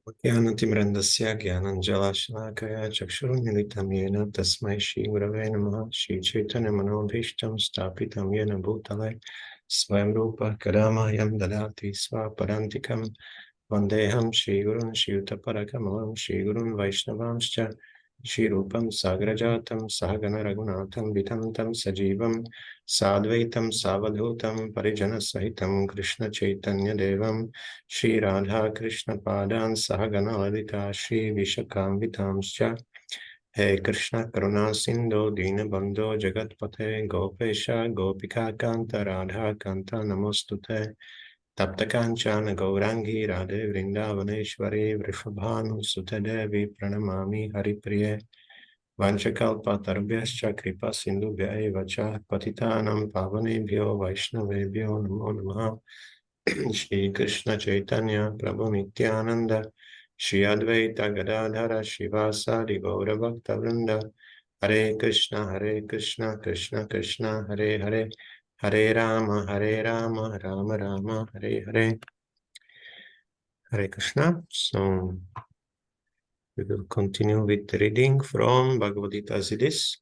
Jnanatimirandasya Jnananjalashakaya Chakshurunmilitam Yena Tasmai Shri Gurave Namaha Shri Chaitanya Manobhishtam Stapitam Yena Bhutale Swayam Rupa Kadamayam Dadati Swaparantikam Vandeham Shri Gurun Shri Utaparakamam Shri Gurun Vaishnavamscha Shri Rupam Sagrajatam Sahagana Raghunatham Vitamtam Sajivam Sadvaitam Savadhutam Parijana Sahitam Krishna Chaitanya Devam Shri Radha Krishna Padan Sahagana Ladita Shri Vishakam He Krishna Karuna Sindhu Dina Bandho Jagatpate Gopesha Gopika Kanta Radha Kanta Namostute Taptakanchana Gaurangi Radhe Vrindavaneshwari Vrishabhanu Sutadevi Pranamami Haripriye Vanchakalpa Tarbhyascha Kripa Sindhubhya eva cha Patitanam Pavanebhyo Vaishnavebhyo Namo Namaha Shri Krishna Chaitanya Prabhu Nityananda Shri Advaita Gadadhara Shivasadi Gaura Bhakta Vrinda Hare Krishna Krishna Krishna Hare Hare Hare Rama Rama Rama Hare Hare Hare Krishna. So we will continue with the reading from Bhagavad-gīta as it is.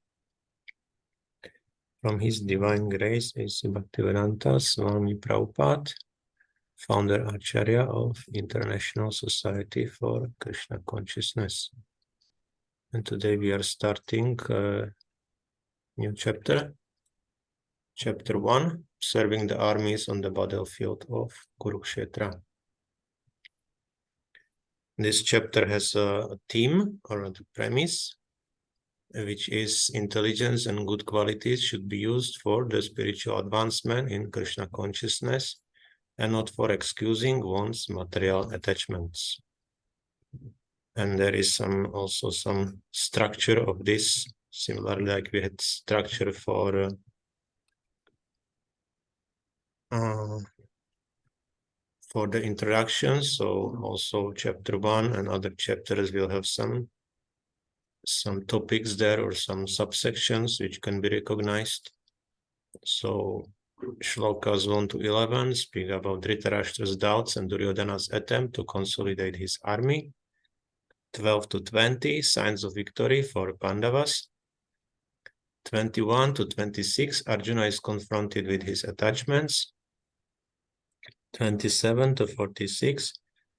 From His Divine Grace, A.C. Bhaktivedanta Swami Prabhupāda, founder-ācārya of International Society for Krishna Consciousness. And today we are starting a new chapter. Chapter 1, Serving the Armies on the Battlefield of Kurukshetra. This chapter has a theme or a premise, which is intelligence and good qualities should be used for the spiritual advancement in Krishna consciousness and not for excusing one's material attachments. And there is also some structure of this, similar like we had structure for the introduction. So also chapter 1 and other chapters will have some topics there or some subsections which can be recognized. So Shlokas 1 to 11 speak about Dhritarashtra's doubts and Duryodhana's attempt to consolidate his army. 12 to 20 signs of victory for Pandavas. 21 to 26 Arjuna is confronted with his attachments. 27 to 46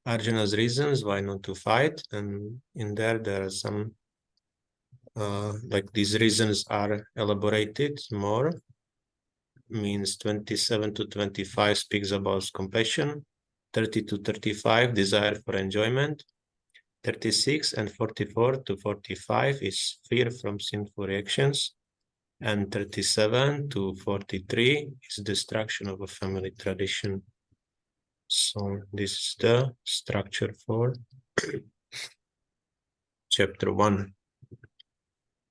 Arjuna's reasons why not to fight, and in there are some like these reasons are elaborated more. Means 27 to 25 speaks about compassion, 30 to 35 desire for enjoyment, 36 and 44 to 45 is fear from sinful reactions, and 37 to 43 is destruction of a family tradition. So this is the structure for chapter 1.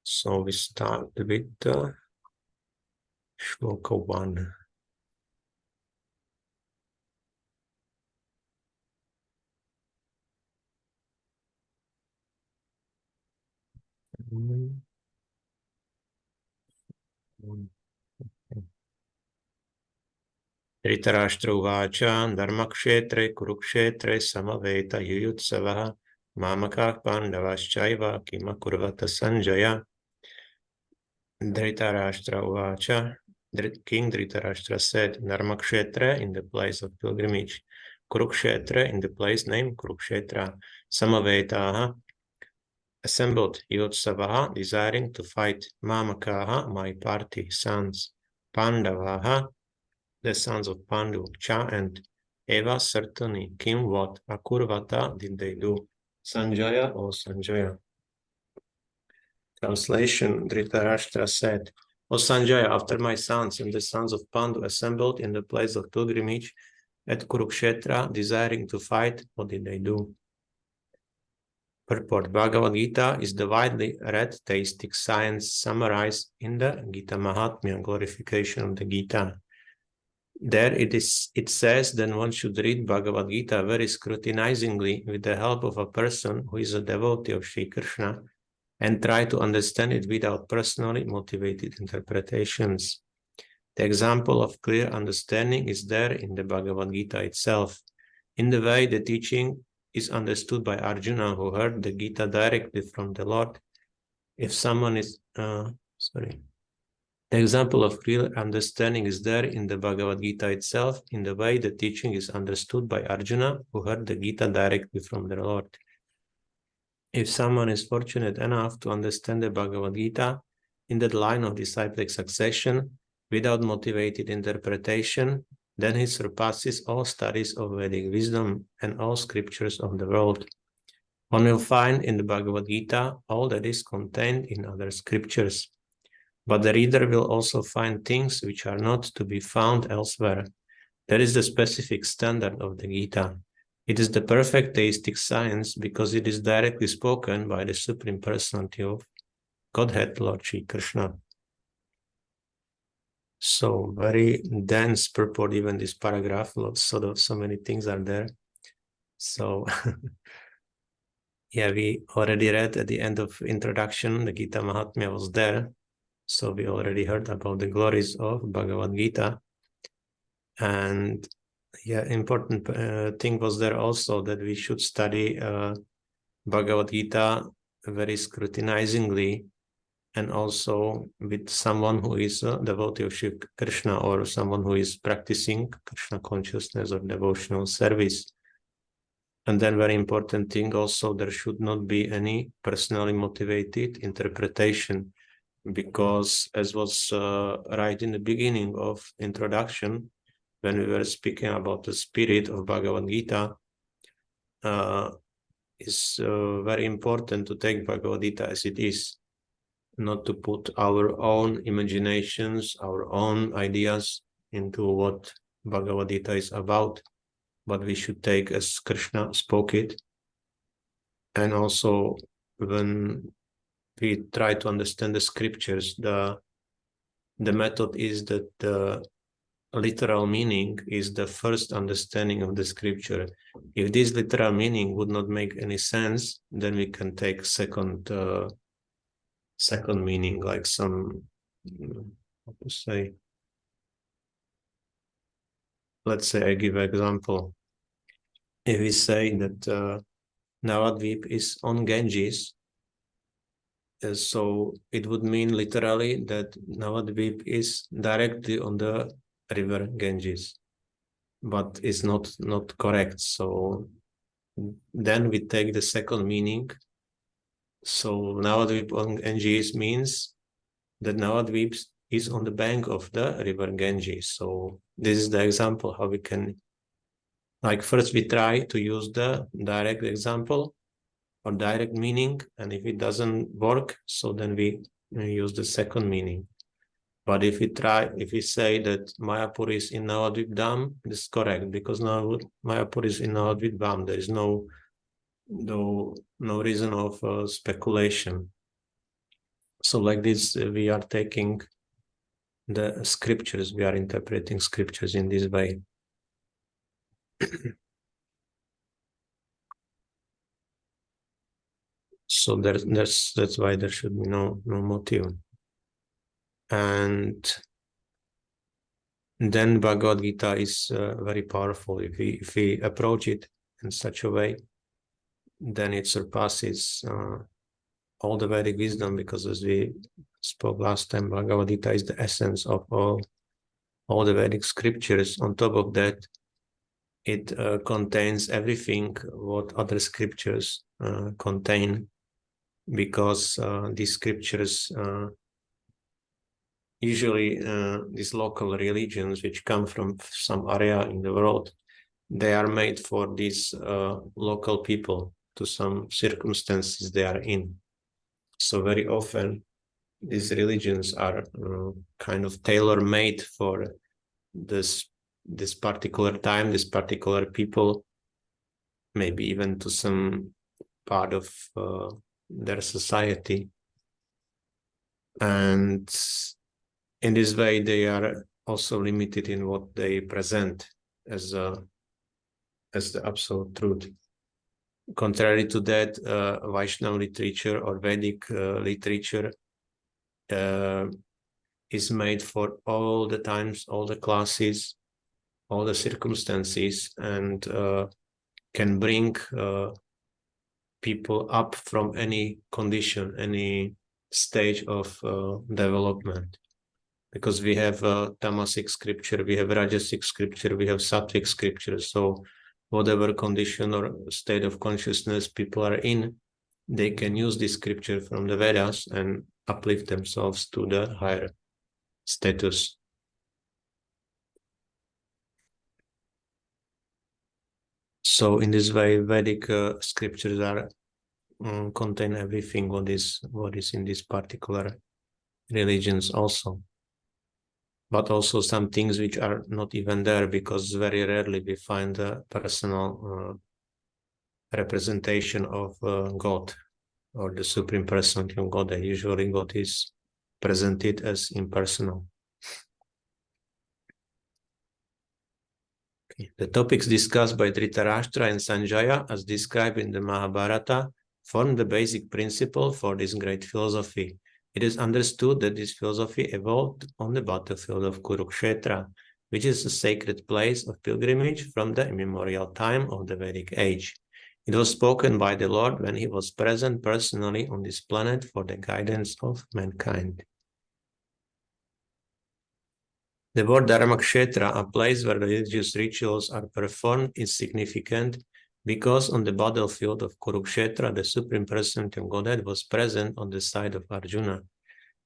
So we start with Śloka 1. Dhritarashtra uvacha dharmakshetre kurukshetre samaveta yuyutsavaha mamakah pandavaschaiva kima kurvata sanjaya. Dhritarashtra uvacha, King Dhritarashtra said, Dharmakshetra in the place of pilgrimage, Kurukshetra in the place named Kurukshetra, Samavetaha assembled, Yotsavaha desiring to fight, Mamakaha my party sons, Pandavaha the sons of Pandu, Cha and Eva certainly, Kim what, Akurvata did they do, Sanjaya or Sanjaya. Translation, Dhritarashtra said, O Sanjaya, after my sons and the sons of Pandu assembled in the place of pilgrimage at Kurukshetra, desiring to fight, what did they do? Purport, Bhagavad-gīta is the widely read theistic science summarized in the Gita Mahatmya, glorification of the Gita. There it says that one should read Bhagavad-gīta very scrutinizingly with the help of a person who is a devotee of Sri Krishna and try to understand it without personally motivated interpretations. The example of clear understanding is there in the Bhagavad-gīta itself. In the way the teaching is understood by Arjuna, who heard the Gita directly from the Lord. If someone is, the example of real understanding is there in the Bhagavad-gītā itself, in the way the teaching is understood by Arjuna, who heard the Gita directly from the Lord. If someone is fortunate enough to understand the Bhagavad-gītā in that line of disciplic succession, without motivated interpretation, then he surpasses all studies of Vedic wisdom and all scriptures of the world. One will find in the Bhagavad-gītā all that is contained in other scriptures. But the reader will also find things which are not to be found elsewhere. That is the specific standard of the Gita. It is the perfect theistic science because it is directly spoken by the Supreme Personality of Godhead, Lord Shri Krishna. So very dense purport, even this paragraph, so many things are there. So yeah, we already read at the end of introduction, the Gita Mahatmya was there. So we already heard about the glories of Bhagavad-gītā. And yeah, important thing was there also that we should study Bhagavad-gītā very scrutinizingly, and also with someone who is a devotee of Shri Krishna, or someone who is practicing Krishna consciousness or devotional service. And then very important thing also, there should not be any personally motivated interpretation, because as was right in the beginning of introduction, when we were speaking about the spirit of Bhagavad-gītā, it's very important to take Bhagavad-gītā as it is, not to put our own imaginations, our own ideas into what Bhagavad-gītā is about, but we should take as Krishna spoke it. And also when we try to understand the scriptures, the method is that the literal meaning is the first understanding of the scripture. If this literal meaning would not make any sense, then we can take second meaning, like some, how to say, let's say I give an example. If we say that Navadvip is on Ganges, so it would mean literally that Navadvip is directly on the river Ganges, but it's not correct. So then we take the second meaning. So Navadvip on Ganges means that Navadvip is on the bank of the river Ganges. So this is the example how we can, like, first we try to use the direct example or direct meaning, and if it doesn't work, so then we use the second meaning. But if we say that Mayapur is in Navadvip Dham, this is correct, because now Mayapur is in Navadvip Dham. There is no reason of speculation. So like this, we are taking the scriptures, we are interpreting scriptures in this way. So that's why there should be no motive. And then Bhagavad-gītā is very powerful. If we approach it in such a way, then it surpasses all the Vedic wisdom, because as we spoke last time, Bhagavad-gītā is the essence of all the Vedic scriptures. On top of that, it contains everything what other scriptures contain, because these scriptures, usually these local religions which come from some area in the world, they are made for these local people, to some circumstances they are in. So very often these religions are kind of tailor-made for this particular time, this particular people, maybe even to some part of their society. And in this way, they are also limited in what they present as the absolute truth. Contrary to that, Vaishnava literature or Vedic literature is made for all the times, all the classes, all the circumstances, and can bring people up from any condition, any stage of development. Because we have tamasic scripture, we have rajasic scripture, we have sattvic scripture. So whatever condition or state of consciousness people are in, they can use this scripture from the Vedas and uplift themselves to the higher status. So in this way, Vedic scriptures are contain everything what is in these particular religions also. But also some things which are not even there, because very rarely we find a personal representation of God or the Supreme Personality of God. Usually God is presented as impersonal. Okay. The topics discussed by Dhritarashtra and Sanjaya, as described in the Mahabharata, form the basic principle for this great philosophy. It is understood that this philosophy evolved on the battlefield of Kurukshetra, which is a sacred place of pilgrimage from the immemorial time of the Vedic age. It was spoken by the Lord when he was present personally on this planet for the guidance of mankind. The word Dharmakshetra, a place where religious rituals are performed, is significant because on the battlefield of Kurukshetra, the Supreme Personality of Godhead was present on the side of Arjuna.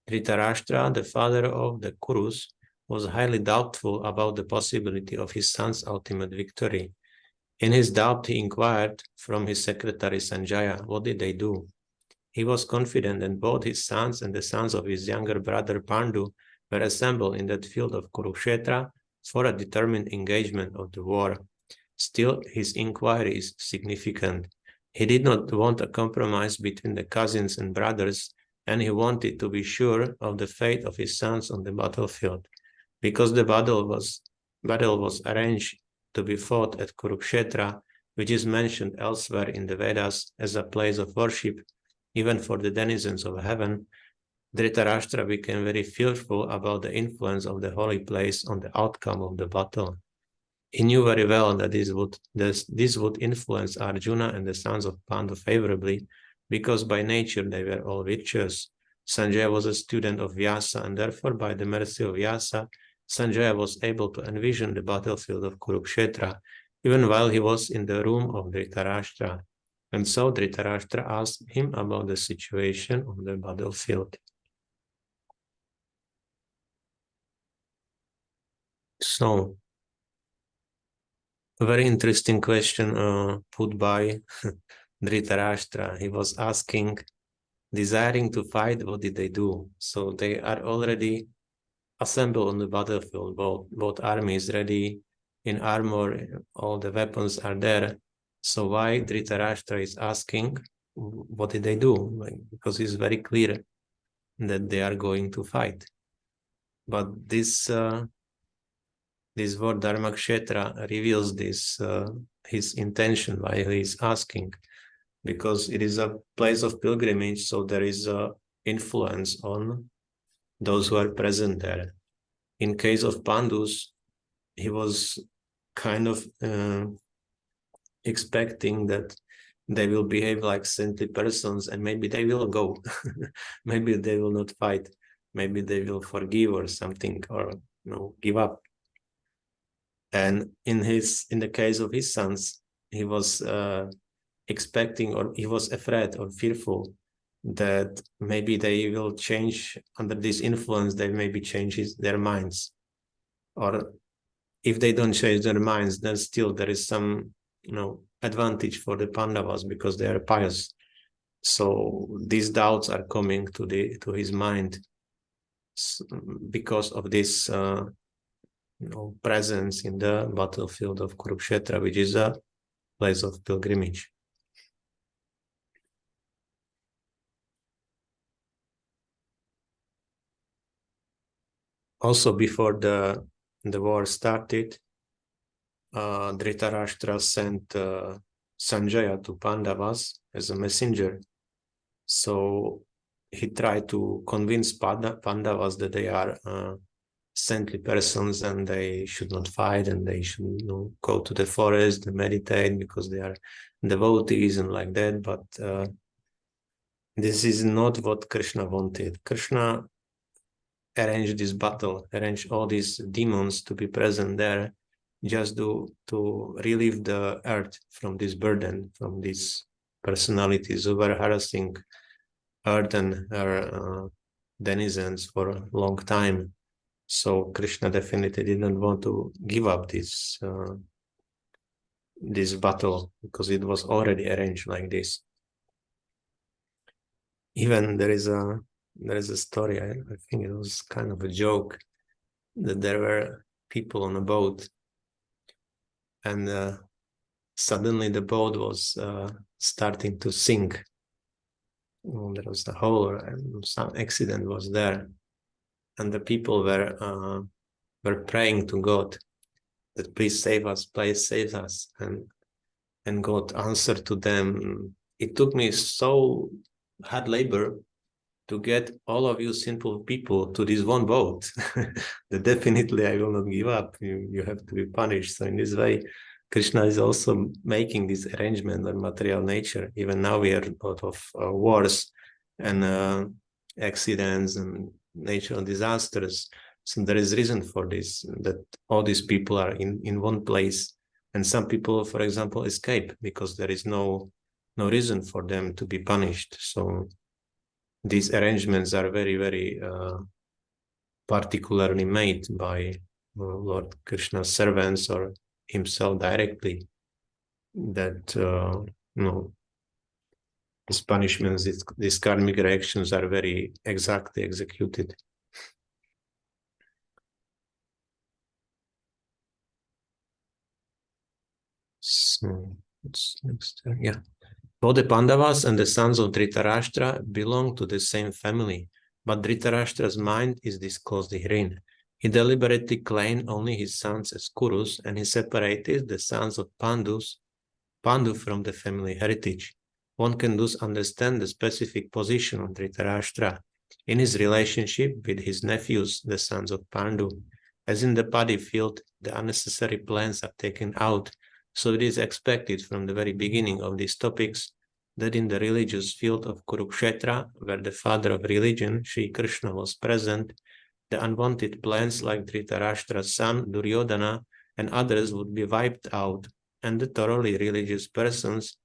Dhritarashtra, the father of the Kurus, was highly doubtful about the possibility of his son's ultimate victory. In his doubt, he inquired from his secretary Sanjaya, what did they do? He was confident that both his sons and the sons of his younger brother Pandu were assembled in that field of Kurukshetra for a determined engagement of the war. Still, his inquiry is significant. He did not want a compromise between the cousins and brothers, and he wanted to be sure of the fate of his sons on the battlefield. Because the battle was arranged to be fought at Kurukshetra, which is mentioned elsewhere in the Vedas as a place of worship, even for the denizens of heaven, Dhritarashtra became very fearful about the influence of the holy place on the outcome of the battle. He knew very well that this would influence Arjuna and the sons of Pandu favorably, because by nature they were all virtuous. Sanjaya was a student of Vyasa, and therefore by the mercy of Vyasa, Sanjaya was able to envision the battlefield of Kurukshetra, even while he was in the room of Dhritarashtra. And so Dhritarashtra asked him about the situation on the battlefield. So, a very interesting question put by Dhritarashtra. He was asking, desiring to fight, what did they do? So they are already assembled on the battlefield, both armies ready in armor, all the weapons are there. So why Dhritarashtra is asking, what did they do? Because it's very clear that they are going to fight. But this word Dharmakshetra reveals this his intention, why he is asking, because it is a place of pilgrimage, so there is a influence on those who are present there. In case of Pandus, he was kind of expecting that they will behave like saintly persons and maybe they will go. Maybe they will not fight. Maybe they will forgive or something, or give up. And in the case of his sons, he was expecting, or he was afraid or fearful that maybe they will change under this influence. They maybe change their minds, or if they don't change their minds, then still there is some advantage for the Pandavas because they are pious. So these doubts are coming to his mind because of this presence in the battlefield of Kurukshetra, which is a place of pilgrimage. Also, before the war started, Dhritarashtra sent Sanjaya to Pandavas as a messenger. So he tried to convince Pandavas that they are saintly persons, and they should not fight, and they should go to the forest and meditate because they are devotees and like that. But this is not what Krishna wanted. Krishna arranged this battle, arranged all these demons to be present there, just to relieve the earth from this burden, from these personalities who were harassing earth and her denizens for a long time. So Krishna definitely didn't want to give up this battle, because it was already arranged like this. Even there is a story, I think it was kind of a joke, that there were people on a boat, and suddenly the boat was starting to sink. There was a hole, and some accident was there, and the people were praying to God that please save us, and God answered to them. It took me so hard labor to get all of you simple people to this one boat that definitely I will not give up. You have to be punished. So in this way, Krishna is also making this arrangement on material nature. Even now we have a lot of wars and accidents and natural disasters. So there is reason for this, that all these people are in one place. And some people, for example, escape because there is no reason for them to be punished. So these arrangements are very, very particularly made by Lord Krishna's servants or himself directly, that these punishments, these karmic reactions are very exactly executed. So what's next? Yeah. Both the Pandavas and the sons of Dhritarashtra belong to the same family, but Dhritarashtra's mind is disclosed herein. He deliberately claimed only his sons as Kurus, and he separated the sons of Pandu from the family heritage. One can thus understand the specific position of Dhritarashtra in his relationship with his nephews, the sons of Pandu. As in the paddy field, the unnecessary plants are taken out. So it is expected from the very beginning of these topics that in the religious field of Kurukshetra, where the father of religion, Sri Krishna, was present, the unwanted plants like Dhritarashtra's son, Duryodhana, and others would be wiped out, and the thoroughly religious persons,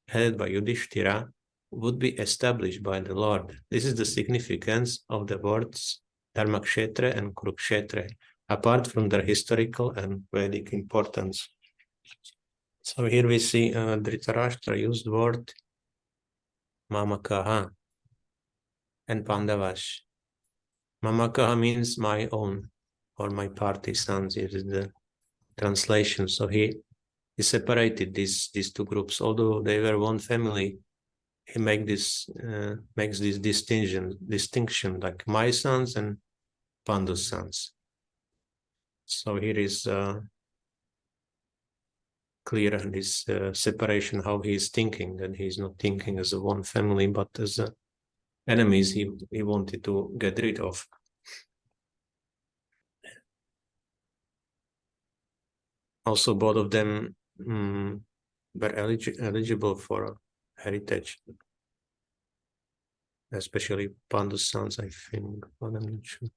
headed by Yudhishthira, would be established by the Lord. This is the significance of the words Dharmakshetra and Kurukshetra, apart from their historical and Vedic importance. So here we see Dhritarashtra used word Mamakaha and Pandavas. Mamakaha means my own or my party sons. Here is the translation. So he separated these two groups. Although they were one family, he makes this distinction like my sons and Pandu's sons. So here is clear this separation, how he is thinking, that he is not thinking as a one family, but as enemies he wanted to get rid of. Also, both of them were eligible for heritage, especially Pandu's sons, I think, but I'm not sure.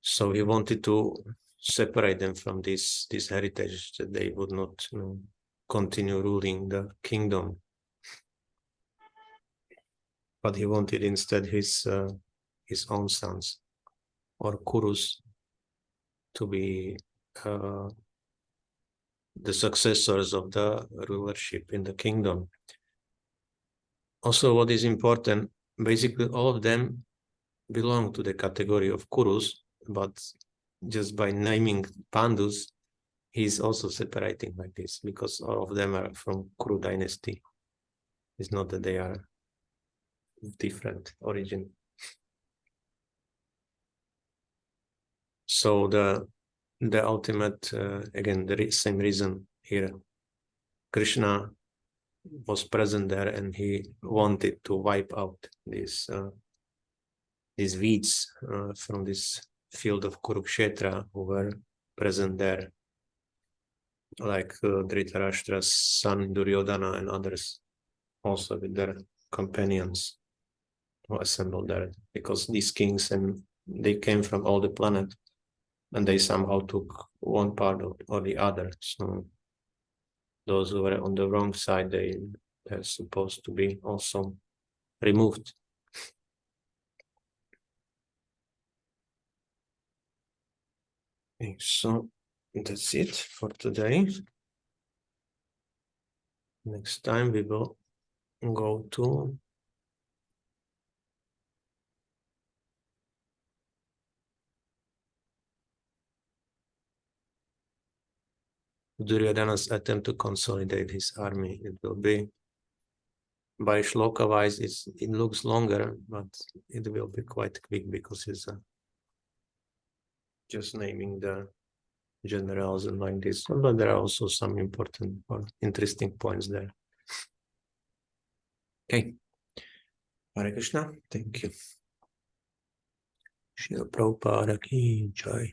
So he wanted to separate them from this heritage, that they would not continue ruling the kingdom. But he wanted instead his own sons, or Kurus, to be the successors of the rulership in the kingdom. Also, what is important, basically all of them belong to the category of Kurus, but just by naming Pandus, he's also separating like this, because all of them are from Kuru dynasty. It's not that they are different origin. So the ultimate, again, the same reason here. Krishna was present there, and he wanted to wipe out these weeds from this field of Kurukshetra who were present there, like Dhritarashtra's son Duryodhana and others, also with their companions who assembled there, because these kings, and they came from all the planet, and they somehow took one part or the other. So those who were on the wrong side, they're supposed to be also removed. Okay, so that's it for today. Next time we will go to Duryodhana's attempt to consolidate his army. It will be, by Śloka wise, it looks longer, but it will be quite quick because it's just naming the generals and like this. But there are also some important or interesting points there. Okay. Hare Krishna. Thank you. Śrīla Prabhupāda ki jai.